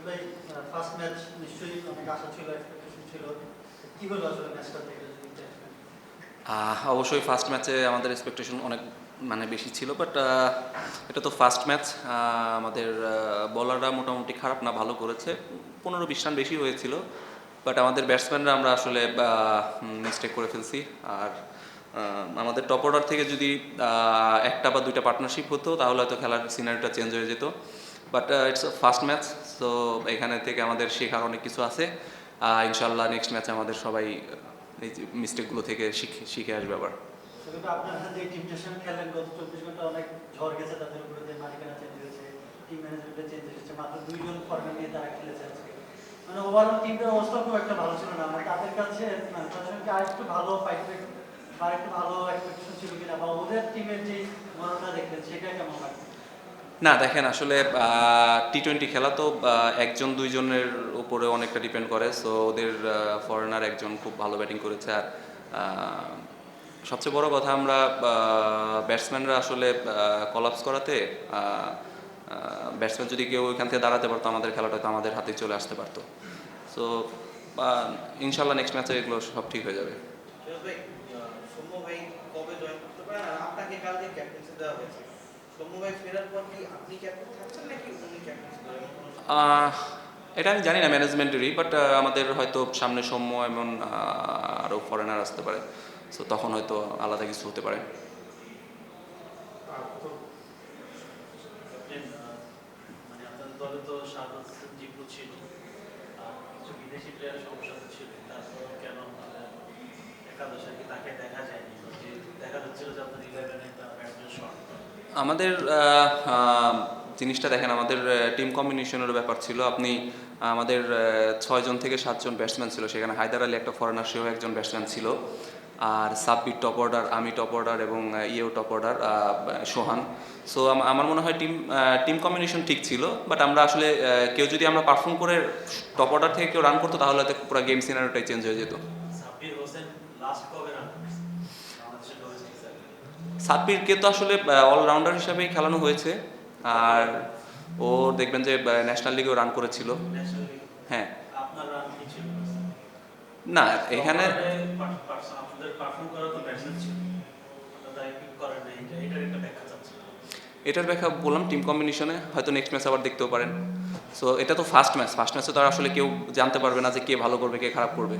ভাই first match নিশ্চয়ই অনেক আশা ছিল, এক্সপেকটেশন ছিল, কি হলো আসলে ম্যাচটা থেকে যদি একটু explain অবশ্যই ফার্স্ট ম্যাচে আমাদের এক্সপেকটেশন অনেক বেশি ছিল, বাট এটা তো ফার্স্ট ম্যাচ। আমাদের বলাররা মোটামুটি খারাপ না, ভালো করেছে, 15-20 রান বেশি হয়েছিল, বাট আমাদের ব্যাটসম্যানরা আমরা আসলে মিস্টেক করে ফেলছি। আর আমাদের টপ অর্ডার থেকে যদি একটা বা দুইটা পার্টনারশিপ হতো তাহলে হয়তো খেলার সিনারিটা চেঞ্জ হয়ে যেত, but its first match. So এখানে থেকে আমাদের শেখার অনেক কিছু আছে। ইনশাল্লাহ নেক্সট ম্যাচে আমাদের সবাই এই মিস্টেকগুলো থেকে শিখে আসবে আবার। সেক্ষেত্রে আপনার সাথে এই টিমটার সঙ্গে খেলেন গত 24 ঘন্টা, অনেক ঝড় গেছে তাদের উপরে, যে মালিকানা চেঞ্জ হয়েছে, টিম ম্যানেজমেন্টে চেঞ্জ এসেছে, মাত্র 2 জন ফরম্যাট নিয়ে তারা খেলেছে আজকে। মানে ওভারঅল টিমটার অবস্থা খুব একটা ভালো ছিল না। মানে তাদের কাছে মানে তাদের সঙ্গে আরেকটু ভালো ফাইট বা একটু ভালো এক্সপেকটেশন ছিল কিনা, বা ওদের টিমের যে মনোটা দেখলেন সেটা কেমন লাগছে? না দেখেন, আসলে টি-20 খেলা তো একজন দুইজনের উপরে অনেকটা ডিপেন্ড করে। সো ওদের ফরেনার একজন খুব ভালো ব্যাটিং করেছে। আর সবচেয়ে বড় কথা, আমরা ব্যাটসম্যানরা আসলে কলাপস করাতে ব্যাটসম্যান যদি কেউ ওইখান থেকে দাঁড়াতে পারতো, আমাদের খেলাটা তো আমাদের হাতে চলে আসতে পারতো। সো ইনশাল্লাহ নেক্সট ম্যাচে এগুলো সব ঠিক হয়ে যাবে। ভাই, সৌম্য ভাই কবে জয়েন করতে পারেন? আর আপনাকে কালকে ক্যাপ্টেন্সি দেওয়া হয়েছে, সৌম্য ভাই ফেরার পর কি আপনি ক্যাপ্টেন থাকছেন নাকি উনি ক্যাপ্টেন্সি দেবেন? আহ, এটা আমি জানি না ম্যানেজমেন্টেরই, বাট আমাদের হয়তো সামনে সৌম্য এমন আরও ফরেনার আসতে পারে। সো তখন হয়তো আলাদা কিছু হতে পারে। ক্যাপ্টেন, মানে আপনাদের দলে তো শাহবাজ জিপু ছিল, আর কিছু বিদেশি প্লেয়ারের সমস্যা তো ছিল, তারপর কেন একাদশে কি তাকে দেখা যায়নি? যে দেখা যাচ্ছিল যে আপনার 11-এ একটা ব্যাটসম্যান শর্ট। আমাদের জিনিসটা দেখেন, আমাদের টিম কম্বিনেশনের ব্যাপার ছিল। আপনি আমাদের 6 জন থেকে 7 জন ব্যাটসম্যান ছিল, সেখানে হায়দার আলী একটা ফরেনার, সেও একজন ব্যাটসম্যান ছিল। আর সাব্বির টপ অর্ডার, আমি টপ অর্ডার এবং ইয়েও টপ অর্ডার, সোহান। সো আমার মনে হয় টিম কম্বিনেশন ঠিক ছিল, বাট আমরা আসলে কেউ যদি আমরা পারফর্ম করে টপ অর্ডার থেকে কেউ রান করতো তাহলে হয়তো পুরো গেম সিনারিওটাই চেঞ্জ হয়ে যেত। সাব্বির হোসেন লাস্ট কবে রান করছে বাংলাদেশের ডোমেস্টিক সার্কিটে? সাব্বিরকে তো আসলে অলরাউন্ডার হিসাবেই খেলানো হয়েছে। আর ও দেখবেন যে ন্যাশনাল লিগেও রান করেছিল। ন্যাশনাল লিগ হ্যাঁ। আপনার রান কি ছিল? না এখানে আপনাদের পারফর্ম করা তো ব্যাটসম্যান ছিল, আপনারা তাই পিক করেন না, এটার একটা ব্যাখ্যা চাচ্ছি। এটার ব্যাখ্যা বললাম টিম কম্বিনেশনে, হয়তো নেক্সট ম্যাচ আবার দেখতেও পারেন। সো এটা তো ফার্স্ট ম্যাচ তো আর আসলে কেউ জানতে পারবে না যে কে ভালো করবে কে খারাপ করবে।